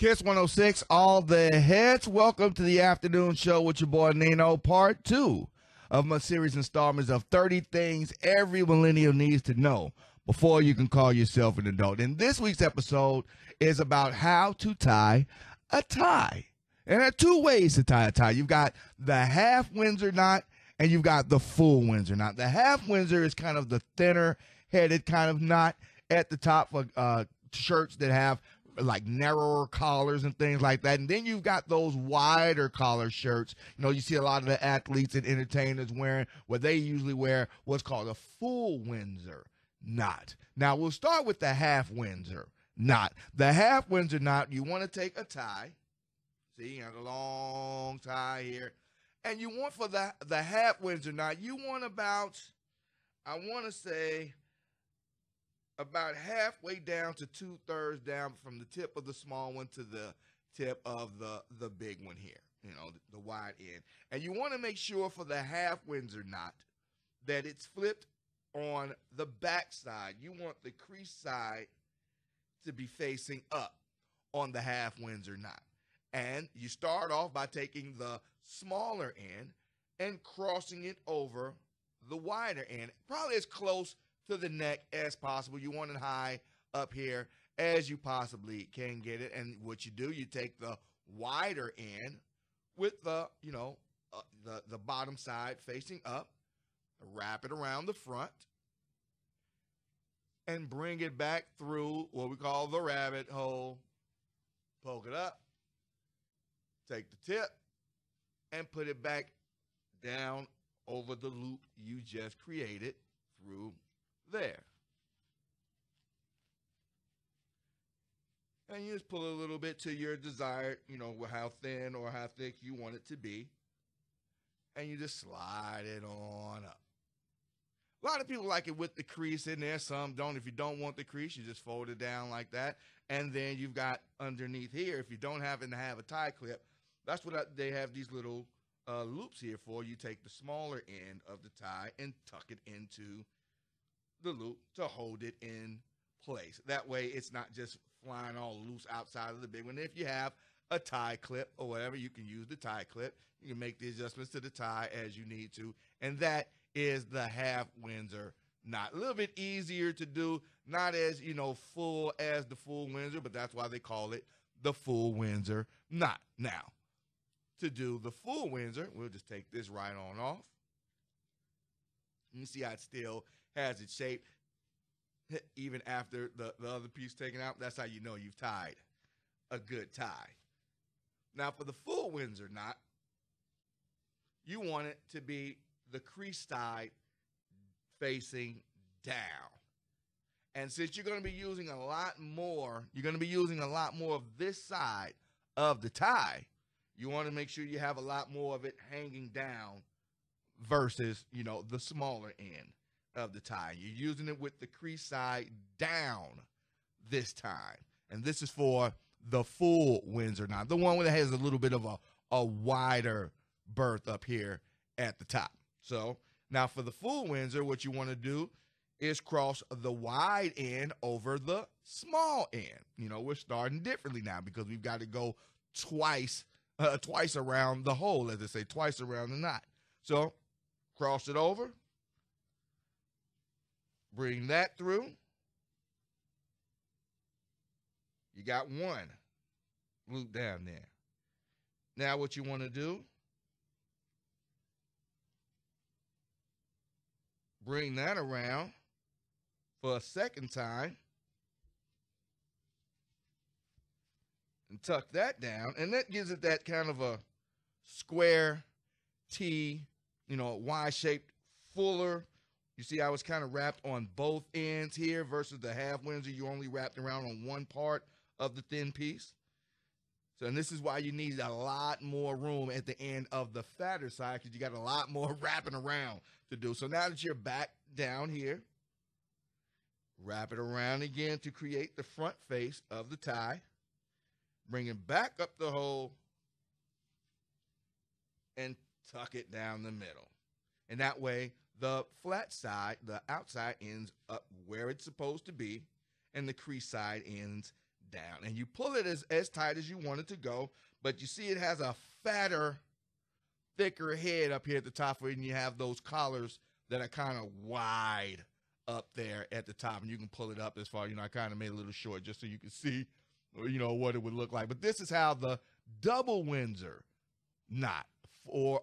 Kiss 106, all the heads. Welcome to the afternoon show with your boy Nino, part 2 of my series installments of 30 things every millennial needs to know before you can call yourself an adult. And this week's episode is about how to tie a tie. And there are two ways to tie a tie. You've got the half Windsor knot and you've got the full Windsor knot. The half Windsor is kind of the thinner headed kind of knot at the top for shirts that have like narrower collars and things like that. And then you've got those wider collar shirts. You know, you see a lot of the athletes and entertainers wearing what they usually wear what's called a full Windsor knot. Now, we'll start with the half Windsor knot. The half Windsor knot, you want to take a tie. See, you have a long tie here. And you want for the half Windsor knot, you want about, I want to say, about halfway down to 2/3 down from the tip of the small one to the tip of the big one here, you know, the wide end. And you want to make sure for the half Windsor knot that it's flipped on the back side. You want the crease side to be facing up on the half Windsor knot. And you start off by taking the smaller end and crossing it over the wider end, probably as close to the neck as possible. You want it high up here as you possibly can get it. And what you do, you take the wider end with the, you know, the bottom side facing up, wrap it around the front, and bring it back through what we call the rabbit hole. Poke it up, take the tip, and put it back down over the loop you just created through there. And you just pull a little bit to your desired, you know, how thin or how thick you want it to be. And you just slide it on up. A lot of people like it with the crease in there. Some don't. If you don't want the crease, you just fold it down like that. And then you've got underneath here, if you don't happen to have a tie clip, that's what they have these little loops here for. You take the smaller end of the tie and tuck it into the loop to hold it in place. That way it's not just flying all loose outside of the big one. If you have a tie clip or whatever, you can use the tie clip. You can make the adjustments to the tie as you need to. And that is the half Windsor knot. A little bit easier to do, not as, you know, full as the full Windsor, but that's why they call it the full Windsor knot. Now, to do the full Windsor, we'll just take this right on off. You see how it still has its shape even after the other piece taken out. That's how you know you've tied a good tie. Now for the full Windsor knot, you want it to be the crease side facing down. And since you're going to be using a lot more, of this side of the tie, you want to make sure you have a lot more of it hanging down versus, you know, the smaller end of the tie. You're using it with the crease side down this time. And this is for the full Windsor knot, the one that has a little bit of a wider berth up here at the top. So now for the full Windsor, what you want to do is cross the wide end over the small end. You know, we're starting differently now because we've got to go twice around the hole, as they say, twice around the knot. So cross it over. Bring that through. You got one loop down there. Now what you want to do, bring that around for a second time and tuck that down. And that gives it that kind of a square T, you know, Y-shaped, fuller. You see how it's kind of wrapped on both ends here versus the half Windsor. You only wrapped around on one part of the thin piece. So, and this is why you need a lot more room at the end of the fatter side, because you got a lot more wrapping around to do. So now that you're back down here, wrap it around again to create the front face of the tie. Bring it back up the hole and tuck it down the middle. And that way, the flat side, the outside ends up where it's supposed to be, and the crease side ends down. And you pull it as tight as you want it to go, but you see it has a fatter, thicker head up here at the top of it, and you have those collars that are kind of wide up there at the top, and you can pull it up as far, I kind of made it a little short just so you can see, what it would look like. But this is how the double Windsor knot, or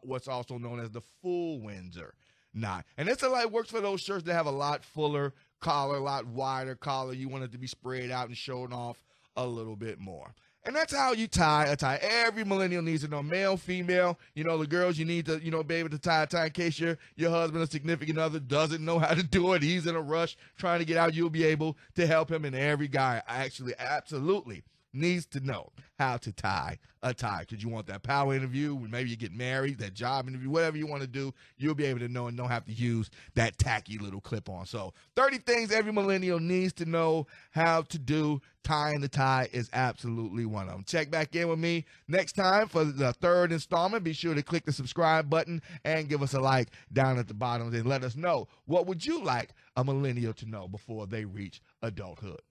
what's also known as the full Windsor knot. And this works for those shirts that have a lot fuller collar, a lot wider collar. You want it to be spread out and showing off a little bit more. And that's how you tie a tie. Every millennial needs to know, male, female. The girls, you need to, be able to tie a tie in case your husband or significant other doesn't know how to do it. He's in a rush trying to get out. You'll be able to help him. And every guy actually absolutely needs to know how to tie a tie, because you want that power interview, maybe you get married, that job interview, whatever you want to do, you'll be able to know and don't have to use that tacky little clip-on. So 30 things every millennial needs to know how to do. Tying the tie is absolutely one of them. Check back in with me next time for the third installment. Be sure to click the subscribe button and give us a like down at the bottom and let us know, what would you like a millennial to know before they reach adulthood?